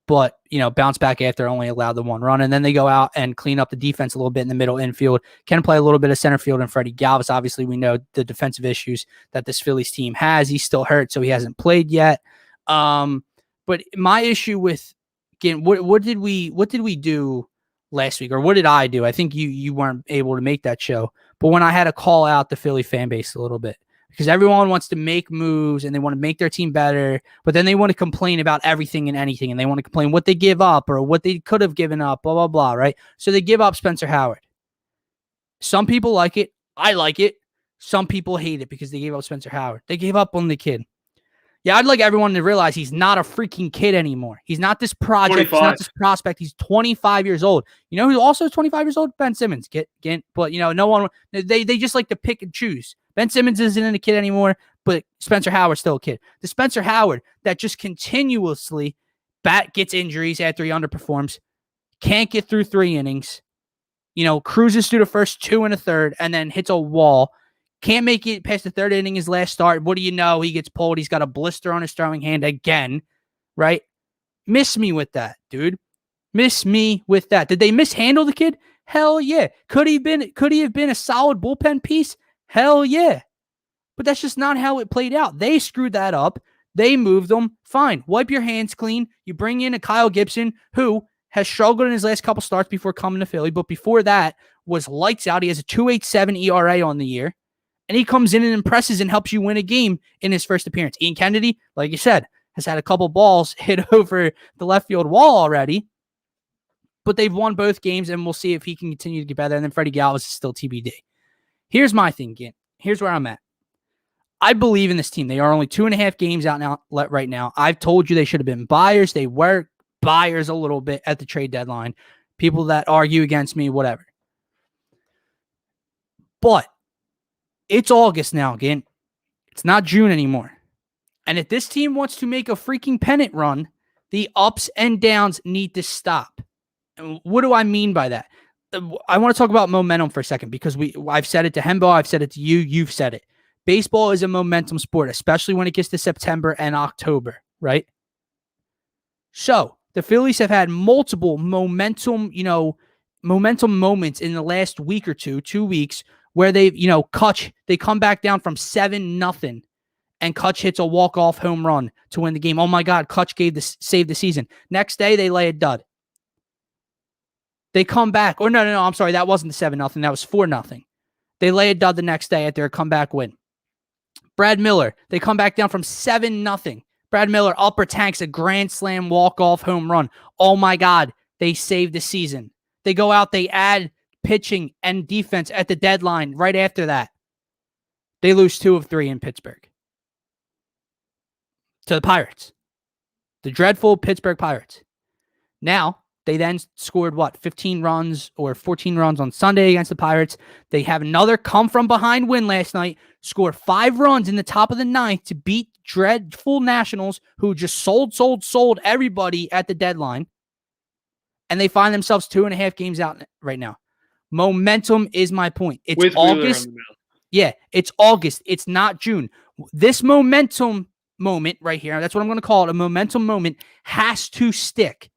But, bounce back after only allowed the 1 run. And then they go out and clean up the defense a little bit in the middle infield. Can play a little bit of center field. And Freddy Galvis, obviously, we know the defensive issues that this Phillies team has. He's still hurt, so he hasn't played yet. But my issue with, again, what did we do last week? Or what did I do? I think you weren't able to make that show. But when I had to call out the Philly fan base a little bit. Because everyone wants to make moves and they want to make their team better, but then they want to complain about everything and anything, and they want to complain what they give up or what they could have given up, blah, blah, blah, right? So they give up Spencer Howard. Some people like it. I like it. Some people hate it because they gave up Spencer Howard. They gave up on the kid. Yeah, I'd like everyone to realize he's not a freaking kid anymore. He's not this project. 25. He's not this prospect. He's 25 years old. You know who also is 25 years old? Ben Simmons. Gint. But, no one, they just like to pick and choose. Ben Simmons isn't a kid anymore, but Spencer Howard's still a kid. The Spencer Howard that just continuously gets injuries after he underperforms, can't get through 3 innings, cruises through the first 2 and a third, and then hits a wall. Can't make it past the 3rd inning, his last start. What do you know? He gets pulled. He's got a blister on his throwing hand again, right? Miss me with that, dude. Miss me with that. Did they mishandle the kid? Hell yeah. Could he have been a solid bullpen piece? Hell yeah. But that's just not how it played out. They screwed that up. They moved them. Fine. Wipe your hands clean. You bring in a Kyle Gibson who has struggled in his last couple starts before coming to Philly, but before that was lights out. He has a 2.87 ERA on the year. And he comes in and impresses and helps you win a game in his first appearance. Ian Kennedy, like you said, has had a couple balls hit over the left field wall already. But they've won both games, and we'll see if he can continue to get better. And then Freddie Galvis is still TBD. Here's my thing, Gint. Here's where I'm at. I believe in this team. They are only 2.5 games out now right now. I've told you they should have been buyers. They were buyers a little bit at the trade deadline. People that argue against me, whatever. But it's August now, Gint. It's not June anymore. And if this team wants to make a freaking pennant run, the ups and downs need to stop. And what do I mean by that? I want to talk about momentum for a second because I've said it to Hembo, I've said it to you, you've said it. Baseball is a momentum sport, especially when it gets to September and October, right? So the Phillies have had multiple momentum moments in the last week or 2 weeks, where Kutch, they come back down from 7-0 and Kutch hits a walk-off home run to win the game. Oh my God, Kutch saved the season. Next day, they lay a dud. They come back, or no, I'm sorry, that wasn't the 7-0, that was 4-0. They lay a dud the next day at their comeback win. Brad Miller, they come back down from 7-0. Brad Miller upper tanks a grand slam walk-off home run. Oh my God, they saved the season. They go out, they add pitching and defense at the deadline right after that. They lose 2 of 3 in Pittsburgh to the Pirates, the dreadful Pittsburgh Pirates. Now, they then scored 15 runs or 14 runs on Sunday against the Pirates. They have another come from behind win last night, score 5 runs in the top of the 9th to beat dreadful Nationals who just sold everybody at the deadline. And they find themselves 2.5 games out right now. Momentum is my point. It's with August. Yeah, it's August. It's not June. This momentum moment right here, that's what I'm going to call it, a momentum moment, has to stick.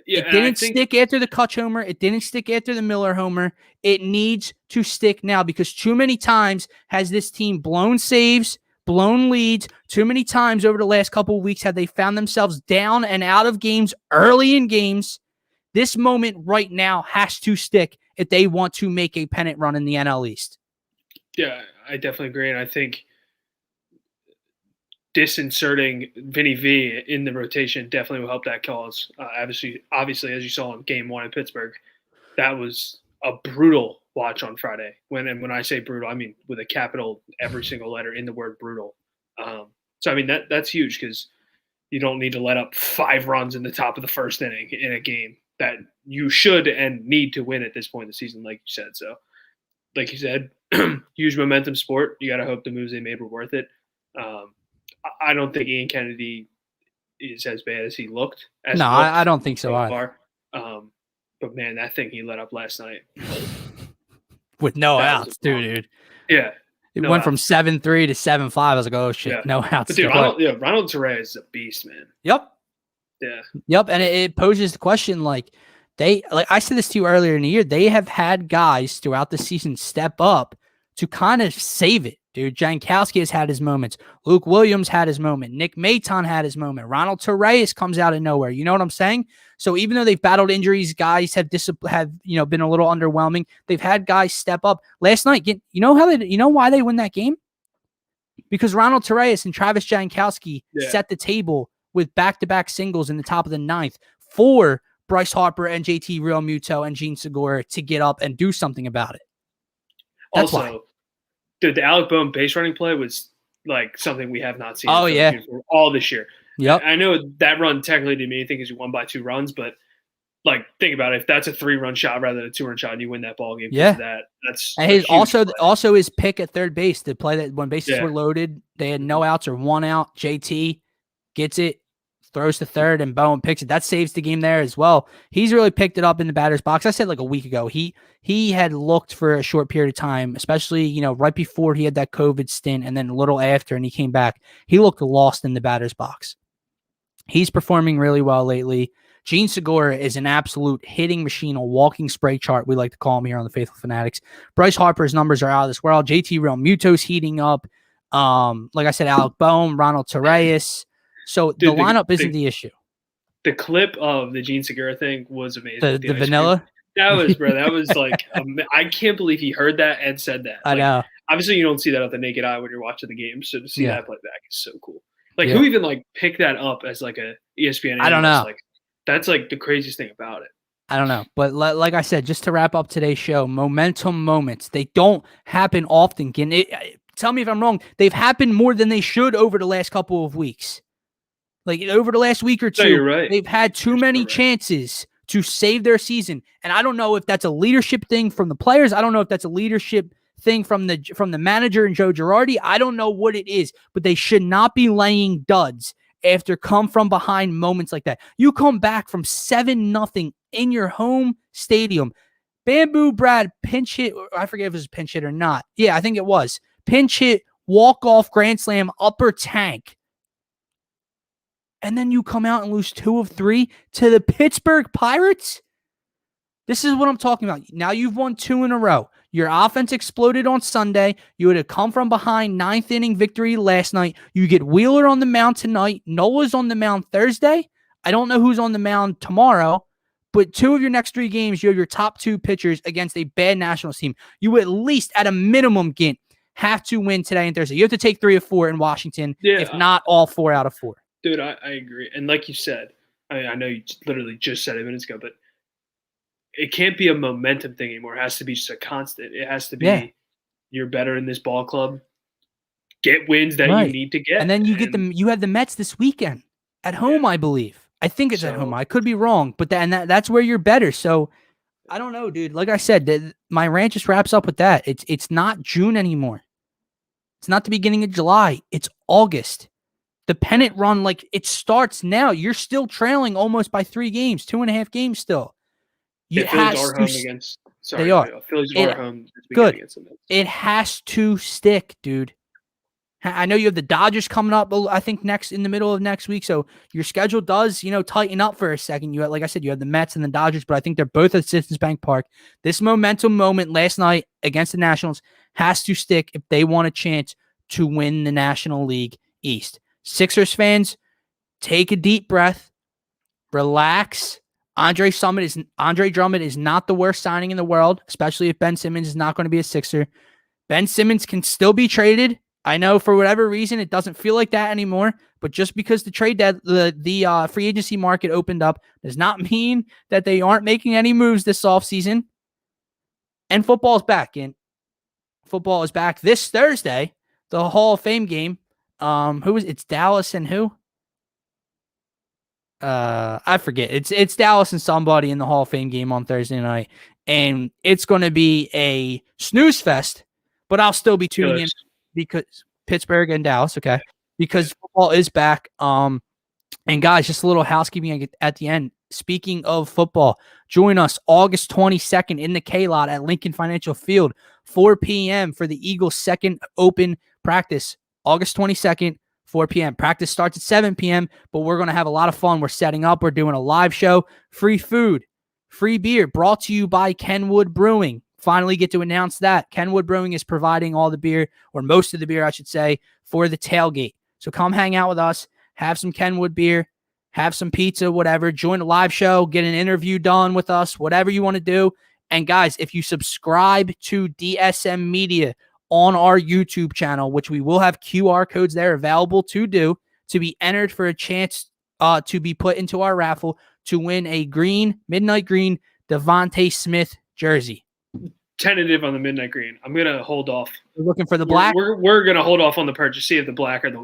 Yeah, it didn't stick after the Kutch homer. It didn't stick after the Miller homer. It needs to stick now because too many times has this team blown saves, blown leads. Too many times over the last couple of weeks have they found themselves down and out of games early in games. This moment right now has to stick if they want to make a pennant run in the NL East. Yeah, I definitely agree. And I think disinserting Vinny V in the rotation definitely will help that cause. Obviously, as you saw in Game 1 in Pittsburgh, that was a brutal watch on Friday. When I say brutal, I mean with a capital every single letter in the word brutal. So I mean that's huge because you don't need to let up 5 runs in the top of the first inning in a game that you should and need to win at this point in the season, like you said. So, like you said, huge momentum sport. You got to hope the moves they made were worth it. I don't think Ian Kennedy is as bad as he looked. I don't think so either. But man, that thing he let up last night with no outs, dude. Yeah, it went from 7-3 to 7-5. I was like, oh shit, yeah. No outs. But dude, Ronald Torrey is a beast, man. Yep. Yeah. Yep. And it poses the question, like I said this to you earlier in the year, they have had guys throughout the season step up to kind of save it. Dude, Jankowski has had his moments. Luke Williams had his moment. Nick Maton had his moment. Ronald Torreyes comes out of nowhere. You know what I'm saying? So even though they've battled injuries, guys have been a little underwhelming. They've had guys step up. Last night, you know why they win that game? Because Ronald Torreyes and Travis Jankowski set the table with back-to-back singles in the top of the 9th for Bryce Harper and JT Realmuto and Gene Segura to get up and do something about it. That's why. Also, dude, the Alec Boehm base running play was like something we have not seen Oh, in yeah. Phillies all this year. Yep. I know that run technically didn't mean anything because you won by 2 runs, but like think about it. If that's a 3-run shot rather than a 2-run shot, and you win that ball game because of that. That's and a his huge play. also his pick at third base, the play that when bases Yeah. were loaded, they had no outs or 1 out. JT gets it, throws to third, and Bowen picks it. That saves the game there as well. He's really picked it up in the batter's box. I said like a week ago, he had looked for a short period of time, especially, right before he had that COVID stint and then a little after, and he came back. He looked lost in the batter's box. He's performing really well lately. Gene Segura is an absolute hitting machine, a walking spray chart, we like to call him here on the Phaithful Fanatics. Bryce Harper's numbers are out of this world. JT Realmuto's heating up. Like I said, Alec Boehm, Ronald Torreyes. So the lineup isn't the issue. The clip of the Gene Segura thing was amazing. The vanilla? That was like, I can't believe he heard that and said that. I know. Obviously, you don't see that with the naked eye when you're watching the game. So to see that play back is so cool. Like, Yeah. who even like picked that up as like a ESPN analyst? I don't know. Like, that's like the craziest thing about it. I don't know. But like I said, just to wrap up today's show, momentum moments, they don't happen often. Tell me if I'm wrong. They've happened more than they should over the last couple of weeks. Like over the last week or two, you're right. They've had too many chances to save their season. And I don't know if that's a leadership thing from the players. I don't know if that's a leadership thing from the manager and Joe Girardi. I don't know what it is, but they should not be laying duds after come from behind moments like that. You come back from 7-0 in your home stadium. Bamboo Brad pinch hit, I forget if it was a pinch hit or not. Yeah, I think it was. Pinch hit, walk-off, grand slam, upper tank. And then you come out and lose 2 of 3 to the Pittsburgh Pirates? This is what I'm talking about. Now you've won 2 in a row. Your offense exploded on Sunday. You had a come from behind 9th inning victory last night. You get Wheeler on the mound tonight. Nola's on the mound Thursday. I don't know who's on the mound tomorrow, but 2 of your next 3 games, you have your top 2 pitchers against a bad Nationals team. You at least, at a minimum, Gint, have to win today and Thursday. You have to take 3 of 4 in Washington, if not all 4 out of 4. Dude, I agree. And like you said, I know you literally just said it minutes ago, but it can't be a momentum thing anymore. It has to be just a constant. It has to be you're better in this ball club. Get wins that you need to get. And then you have the Mets this weekend at home, I believe. I think it's at home. I could be wrong, but that's where you're better. So I don't know, dude. Like I said, my rant just wraps up with that. It's not June anymore. It's not the beginning of July. It's August. The pennant run, like, it starts now. You're still trailing almost by 3 games, 2.5 games still. Phillies are home against. Sorry, they are. Phillies are home this weekend Good. against them. It has to stick, dude. I know you have the Dodgers coming up, I think, in the middle of next week. So your schedule does, tighten up for a second. You have, like I said, you have the Mets and the Dodgers, but I think they're both at Citizens Bank Park. This momentum moment last night against the Nationals has to stick if they want a chance to win the National League East. Sixers fans, take a deep breath, relax. Andre Drummond is not the worst signing in the world, especially if Ben Simmons is not going to be a Sixer. Ben Simmons can still be traded. I know for whatever reason it doesn't feel like that anymore, but just because the free agency market opened up does not mean that they aren't making any moves this offseason. And football is back. And football is back this Thursday, the Hall of Fame game. It's Dallas and who? I forget. It's Dallas and somebody in the Hall of Fame game on Thursday night. And it's going to be a snooze fest, but I'll still be tuning in because Pittsburgh and Dallas, okay? Because football is back. And guys, just a little housekeeping at the end. Speaking of football, join us August 22nd in the K-Lot at Lincoln Financial Field, 4 p.m. for the Eagles' second open practice. August 22nd, 4 p.m. Practice starts at 7 p.m., but we're going to have a lot of fun. We're setting up. We're doing a live show. Free food, free beer, brought to you by Kenwood Brewing. Finally get to announce that. Kenwood Brewing is providing all the beer, or most of the beer, I should say, for the tailgate. So come hang out with us, have some Kenwood beer, have some pizza, whatever. Join a live show, get an interview done with us, whatever you want to do. And guys, if you subscribe to DSM Media on our YouTube channel, which we will have QR codes there available to be entered for a chance to be put into our raffle to win a midnight green Devontae Smith jersey. tentative on the midnight green. I'm gonna hold off. We're looking for the black. We're gonna hold off on the purchase. See if the black or the.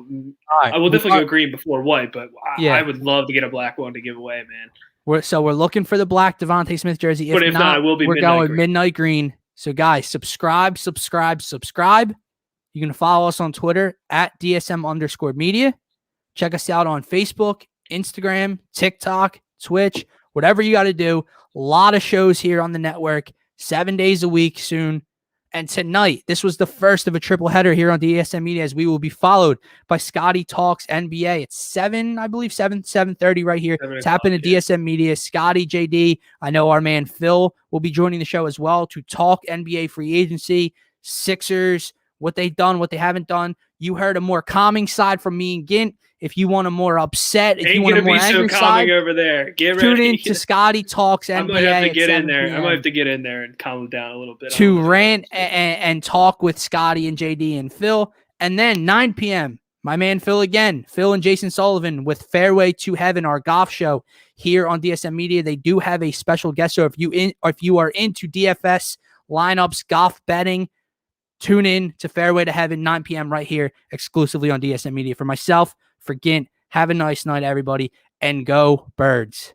Right. I will definitely go green before white, but Yeah. I would love to get a black one to give away, man. We're looking for the black Devontae Smith jersey. But if not, it will be we're midnight going green. midnight green. So guys, subscribe. You can follow us on Twitter at DSM_media. Check us out on Facebook, Instagram, TikTok, Twitch, whatever you got to do. A lot of shows here on the network, 7 days a week soon. And tonight, this was the first of a triple header here on DSM Media, as we will be followed by Scotty Talks NBA. It's 7:30 right here. Tap into DSM Media. Scotty, JD. I know our man Phil will be joining the show as well to talk NBA free agency, Sixers, what they've done, what they haven't done. You heard a more calming side from me and Gint. If you want a more upset, if you want a more angry side, over there. Tune in to Scotty Talks NBA. I might have to get in there. I might have to get in there and calm them down a little bit. To rant and talk with Scotty and JD and Phil. And then 9 p.m., my man Phil again, Phil and Jason Sullivan with Fairway to Heaven, our golf show here on DSM Media. They do have a special guest. So if you are into DFS lineups, golf betting, tune in to Fairway to Heaven, 9 p.m. right here, exclusively on DSM Media. For myself, for Gint, have a nice night, everybody, and go Birds.